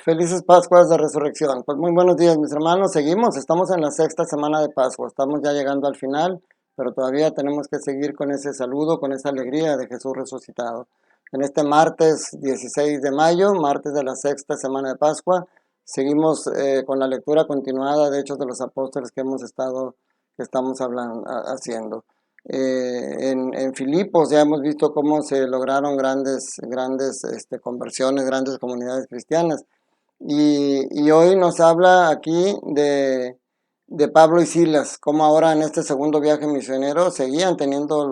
Felices Pascuas de Resurrección. Pues muy buenos días, mis hermanos. Estamos en la sexta semana de Pascua. Estamos ya llegando al final, pero todavía tenemos que seguir con ese saludo, con esa alegría de Jesús resucitado. En este martes 16 de mayo, martes de la sexta semana de Pascua, seguimos con la lectura continuada de Hechos de los Apóstoles que estamos haciendo. En Filipos ya hemos visto cómo se lograron grandes conversiones, grandes comunidades cristianas. Y hoy nos habla aquí de Pablo y Silas, como ahora en este segundo viaje misionero seguían teniendo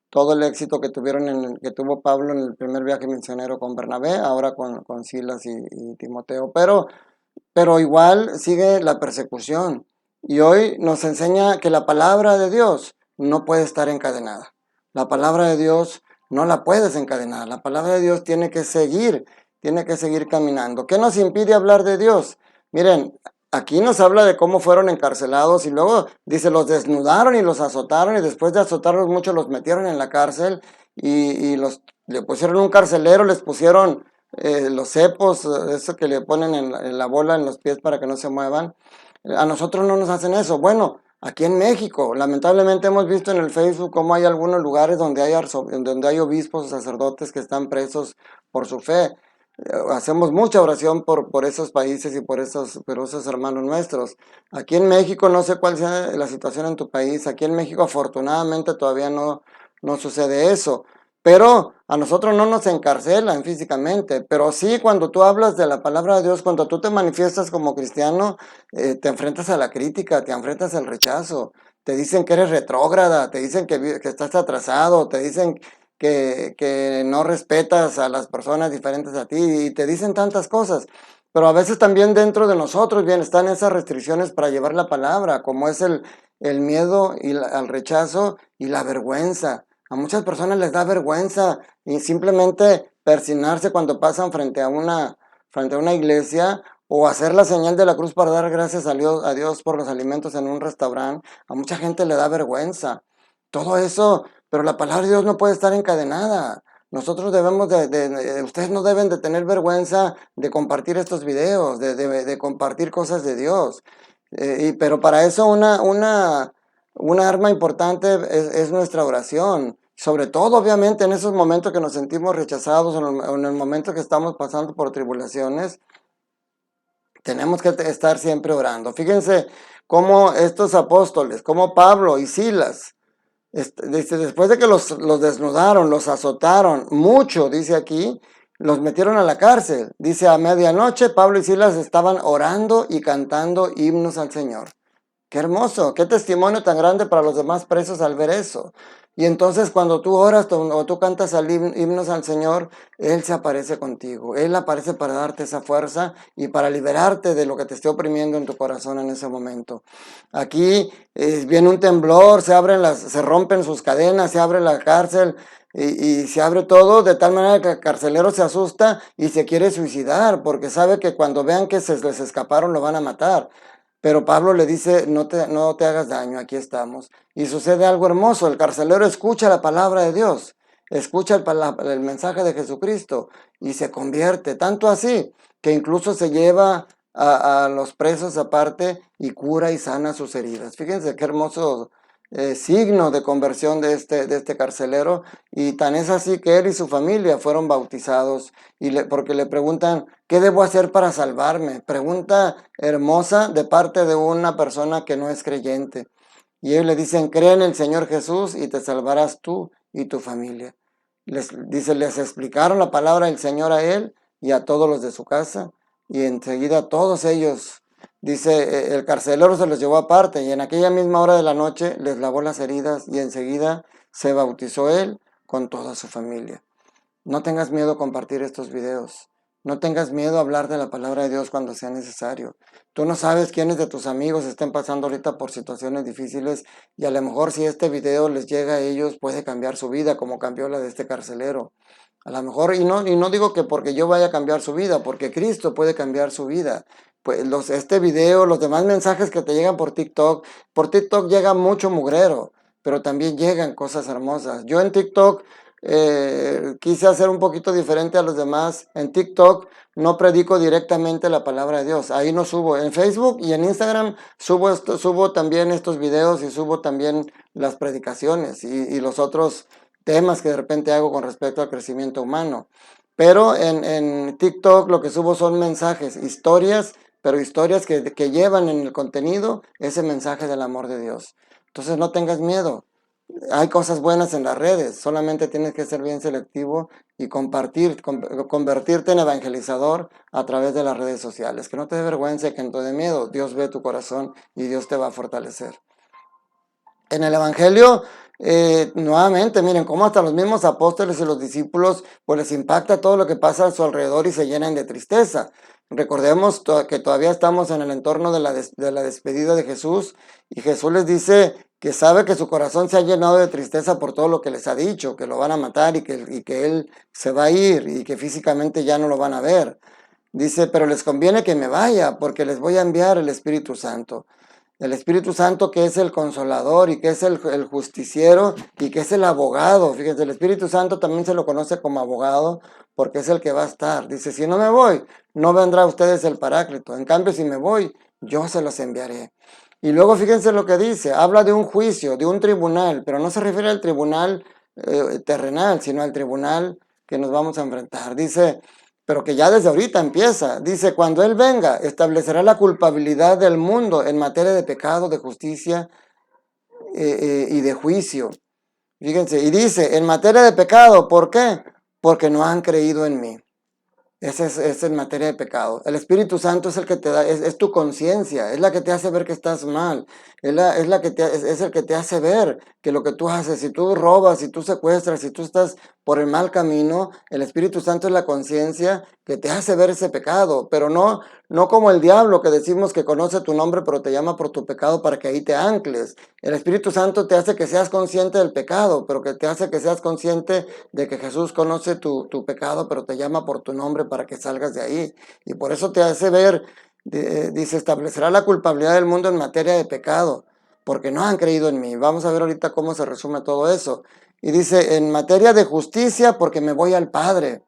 todo el éxito que que tuvo Pablo en el primer viaje misionero con Bernabé, ahora con Silas y Timoteo. Pero igual sigue la persecución. Y hoy nos enseña que la palabra de Dios no puede estar encadenada. La palabra de Dios no la puedes encadenar. La palabra de Dios tiene que seguir caminando. ¿Qué nos impide hablar de Dios? Miren, aquí nos habla de cómo fueron encarcelados y luego dice, los desnudaron y los azotaron y después de azotarlos mucho los metieron en la cárcel le pusieron un carcelero, les pusieron los cepos, eso que le ponen en la bola en los pies para que no se muevan. A nosotros no nos hacen eso. Bueno, aquí en México, lamentablemente hemos visto en el Facebook cómo hay algunos lugares donde hay obispos o sacerdotes que están presos por su fe. Hacemos mucha oración por esos países y por esos hermanos nuestros. Aquí en México, no sé cuál sea la situación en tu país, aquí en México afortunadamente todavía no sucede eso. Pero a nosotros no nos encarcelan físicamente, pero sí cuando tú hablas de la palabra de Dios, cuando tú te manifiestas como cristiano, te enfrentas a la crítica, te enfrentas al rechazo, te dicen que eres retrógrada, te dicen que estás atrasado, te dicen que no respetas a las personas diferentes a ti y te dicen tantas cosas. Pero a veces también dentro de nosotros bien están esas restricciones para llevar la palabra, como es el miedo al rechazo y la vergüenza. A muchas personas les da vergüenza y simplemente persignarse cuando pasan frente a una iglesia o hacer la señal de la cruz para dar gracias a Dios por los alimentos en un restaurante. A mucha gente le da vergüenza. Todo eso, pero la palabra de Dios no puede estar encadenada. Nosotros ustedes no deben de tener vergüenza de compartir estos videos, de compartir cosas de Dios. Pero para eso una arma importante es nuestra oración. Sobre todo, obviamente, en esos momentos que nos sentimos rechazados, en el momento que estamos pasando por tribulaciones, tenemos que estar siempre orando. Fíjense cómo estos apóstoles, como Pablo y Silas, dice, después de que los desnudaron, los azotaron mucho, dice aquí, los metieron a la cárcel. Dice, a medianoche Pablo y Silas estaban orando y cantando himnos al Señor. Qué hermoso, qué testimonio tan grande para los demás presos al ver eso. Y entonces cuando tú oras o tú cantas himnos al Señor, Él se aparece contigo. Él aparece para darte esa fuerza y para liberarte de lo que te esté oprimiendo en tu corazón en ese momento. Aquí viene un temblor, se rompen sus cadenas, se abre la cárcel y se abre todo de tal manera que el carcelero se asusta y se quiere suicidar porque sabe que cuando vean que se les escaparon lo van a matar. Pero Pablo le dice, no te hagas daño, aquí estamos. Y sucede algo hermoso, el carcelero escucha la palabra de Dios, escucha el mensaje de Jesucristo y se convierte, tanto así que incluso se lleva a los presos aparte y cura y sana sus heridas. Fíjense qué hermoso signo de conversión de este carcelero, y tan es así que él y su familia fueron bautizados porque le preguntan, ¿qué debo hacer para salvarme? Pregunta hermosa de parte de una persona que no es creyente. Y ellos le dicen, cree en el Señor Jesús y te salvarás tú y tu familia. Les explicaron la palabra del Señor a él y a todos los de su casa, y enseguida todos ellos, dice, el carcelero se los llevó aparte y en aquella misma hora de la noche les lavó las heridas y enseguida se bautizó él con toda su familia. No tengas miedo a compartir estos videos. No tengas miedo a hablar de la palabra de Dios cuando sea necesario. Tú no sabes quiénes de tus amigos estén pasando ahorita por situaciones difíciles y a lo mejor si este video les llega a ellos puede cambiar su vida como cambió la de este carcelero. A lo mejor, y no digo que porque yo vaya a cambiar su vida, porque Cristo puede cambiar su vida. Pues este video, los demás mensajes que te llegan por TikTok llega mucho mugrero, pero también llegan cosas hermosas. Yo en TikTok quise hacer un poquito diferente a los demás. En TikTok no predico directamente la palabra de Dios. Ahí no subo. En Facebook y en Instagram subo también estos videos y subo también las predicaciones y los otros temas que de repente hago con respecto al crecimiento humano. Pero en TikTok lo que subo son mensajes, historias, pero historias que llevan en el contenido ese mensaje del amor de Dios. Entonces no tengas miedo. Hay cosas buenas en las redes, solamente tienes que ser bien selectivo y convertirte en evangelizador a través de las redes sociales. Que no te dé vergüenza, que no te dé miedo. Dios ve tu corazón y Dios te va a fortalecer. En el Evangelio, nuevamente, miren cómo hasta los mismos apóstoles y los discípulos, pues les impacta todo lo que pasa a su alrededor y se llenan de tristeza. Recordemos que todavía estamos en el entorno de la despedida de Jesús y Jesús les dice que sabe que su corazón se ha llenado de tristeza por todo lo que les ha dicho, que lo van a matar y que Él se va a ir y que físicamente ya no lo van a ver. Dice, pero les conviene que me vaya porque les voy a enviar el Espíritu Santo. El Espíritu Santo que es el consolador y que es el justiciero y que es el abogado. Fíjense, el Espíritu Santo también se lo conoce como abogado porque es el que va a estar. Dice, si no me voy, no vendrá a ustedes el Paráclito. En cambio, si me voy, yo se los enviaré. Y luego fíjense lo que dice, habla de un juicio, de un tribunal, pero no se refiere al tribunal terrenal, sino al tribunal que nos vamos a enfrentar. Dice, pero que ya desde ahorita empieza. Dice, cuando Él venga, establecerá la culpabilidad del mundo en materia de pecado, de justicia y de juicio. Fíjense, y dice, en materia de pecado, ¿por qué? Porque no han creído en mí. Ese es en materia de pecado. El Espíritu Santo es el que te da, es tu conciencia, es la que te hace ver que estás mal, es el que te hace ver que lo que tú haces, si tú robas, si tú secuestras, si tú estás por el mal camino, el Espíritu Santo es la conciencia que te hace ver ese pecado, pero no como el diablo que decimos que conoce tu nombre, pero te llama por tu pecado para que ahí te ancles. El Espíritu Santo te hace que seas consciente del pecado, pero que te hace que seas consciente de que Jesús conoce tu pecado, pero te llama por tu nombre para que salgas de ahí. Y por eso te hace ver, dice, establecerá la culpabilidad del mundo en materia de pecado, porque no han creído en mí. Vamos a ver ahorita cómo se resume todo eso. Y dice, en materia de justicia, porque me voy al Padre.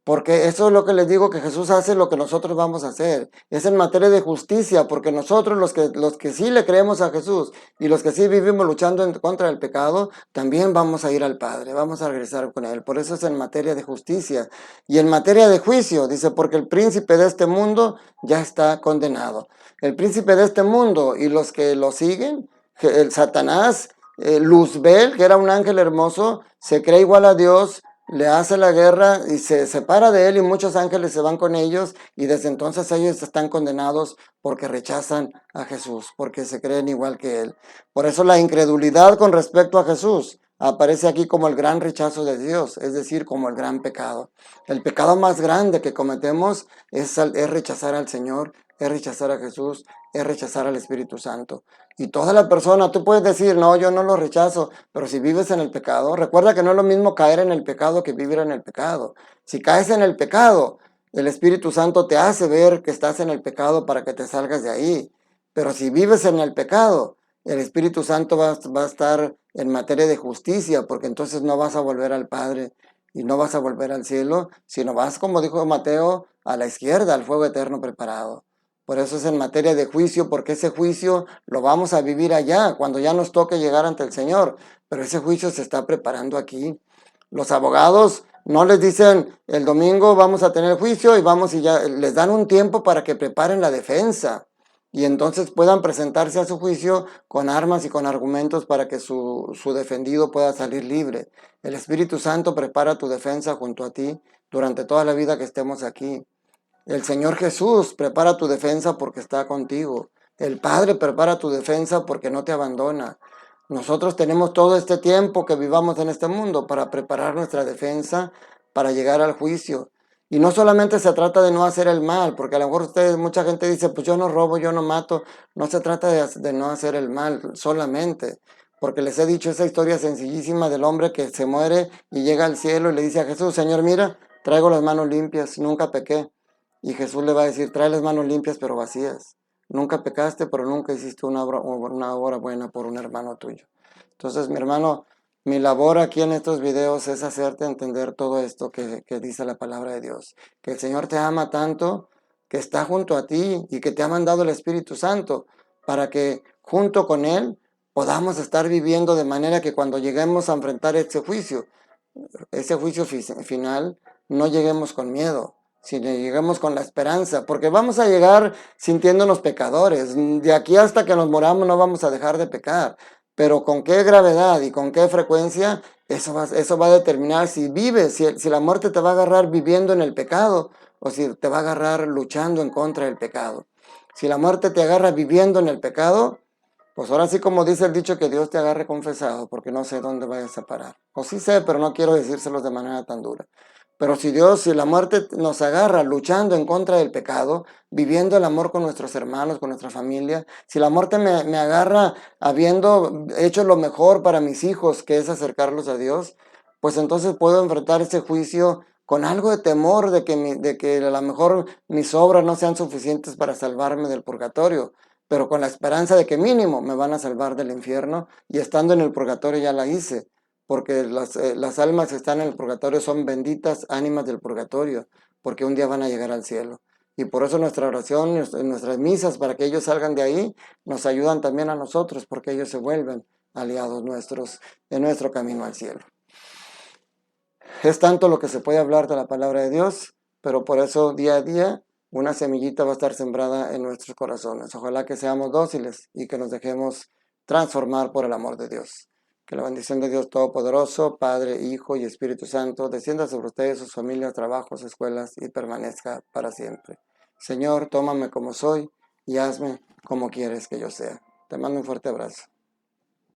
Porque eso es lo que les digo, que Jesús hace lo que nosotros vamos a hacer. Es en materia de justicia, porque nosotros los que sí le creemos a Jesús y los que sí vivimos luchando en contra del pecado, también vamos a ir al Padre, vamos a regresar con Él. Por eso es en materia de justicia. Y en materia de juicio, dice, porque el príncipe de este mundo ya está condenado. El príncipe de este mundo y los que lo siguen, el Satanás, Luzbel, que era un ángel hermoso, se cree igual a Dios, le hace la guerra y se separa de él y muchos ángeles se van con ellos y desde entonces ellos están condenados porque rechazan a Jesús, porque se creen igual que él. Por eso la incredulidad con respecto a Jesús aparece aquí como el gran rechazo de Dios, es decir, como el gran pecado. El pecado más grande que cometemos es rechazar al Señor, es rechazar a Jesús, es rechazar al Espíritu Santo. Y toda la persona, tú puedes decir, no, yo no lo rechazo, pero si vives en el pecado, recuerda que no es lo mismo caer en el pecado que vivir en el pecado. Si caes en el pecado, el Espíritu Santo te hace ver que estás en el pecado para que te salgas de ahí. Pero si vives en el pecado, el Espíritu Santo va a estar en materia de justicia, porque entonces no vas a volver al Padre y no vas a volver al cielo, sino vas, como dijo Mateo, a la izquierda, al fuego eterno preparado. Por eso es en materia de juicio, porque ese juicio lo vamos a vivir allá, cuando ya nos toque llegar ante el Señor. Pero ese juicio se está preparando aquí. Los abogados no les dicen, el domingo vamos a tener juicio y vamos y ya, les dan un tiempo para que preparen la defensa. Y entonces puedan presentarse a su juicio con armas y con argumentos para que su defendido pueda salir libre. El Espíritu Santo prepara tu defensa junto a ti durante toda la vida que estemos aquí. El Señor Jesús prepara tu defensa porque está contigo. El Padre prepara tu defensa porque no te abandona. Nosotros tenemos todo este tiempo que vivamos en este mundo para preparar nuestra defensa para llegar al juicio. Y no solamente se trata de no hacer el mal, porque a lo mejor mucha gente dice, pues yo no robo, yo no mato. No se trata de no hacer el mal solamente, porque les he dicho esa historia sencillísima del hombre que se muere y llega al cielo y le dice a Jesús, Señor, mira, traigo las manos limpias, nunca pequé. Y Jesús le va a decir, trae las manos limpias pero vacías. Nunca pecaste, pero nunca hiciste una obra buena por un hermano tuyo. Entonces, mi hermano, Mi labor aquí en estos videos es hacerte entender todo esto que dice la palabra de Dios. Que el Señor te ama tanto, que está junto a ti y que te ha mandado el Espíritu Santo para que junto con Él podamos estar viviendo de manera que cuando lleguemos a enfrentar ese juicio final, no lleguemos con miedo, sino lleguemos con la esperanza, porque vamos a llegar sintiéndonos pecadores. De aquí hasta que nos moramos no vamos a dejar de pecar, pero con qué gravedad y con qué frecuencia, eso va a determinar si vives, si la muerte te va a agarrar viviendo en el pecado o si te va a agarrar luchando en contra del pecado. Si la muerte te agarra viviendo en el pecado, pues ahora sí, como dice el dicho, que Dios te agarre confesado, porque no sé dónde vayas a parar. O sí sé, pero no quiero decírselos de manera tan dura. Pero si la muerte nos agarra luchando en contra del pecado, viviendo el amor con nuestros hermanos, con nuestra familia, si la muerte me agarra habiendo hecho lo mejor para mis hijos, que es acercarlos a Dios, pues entonces puedo enfrentar ese juicio con algo de temor de que a lo mejor mis obras no sean suficientes para salvarme del purgatorio, pero con la esperanza de que mínimo me van a salvar del infierno, y estando en el purgatorio ya la hice, porque las almas que están en el purgatorio son benditas ánimas del purgatorio, porque un día van a llegar al cielo. Y por eso nuestra oración, nuestras misas para que ellos salgan de ahí, nos ayudan también a nosotros, porque ellos se vuelven aliados nuestros de nuestro camino al cielo. Es tanto lo que se puede hablar de la palabra de Dios, pero por eso día a día una semillita va a estar sembrada en nuestros corazones. Ojalá que seamos dóciles y que nos dejemos transformar por el amor de Dios. Que la bendición de Dios Todopoderoso, Padre, Hijo y Espíritu Santo, descienda sobre ustedes, sus familias, trabajos, escuelas y permanezca para siempre. Señor, tómame como soy y hazme como quieres que yo sea. Te mando un fuerte abrazo.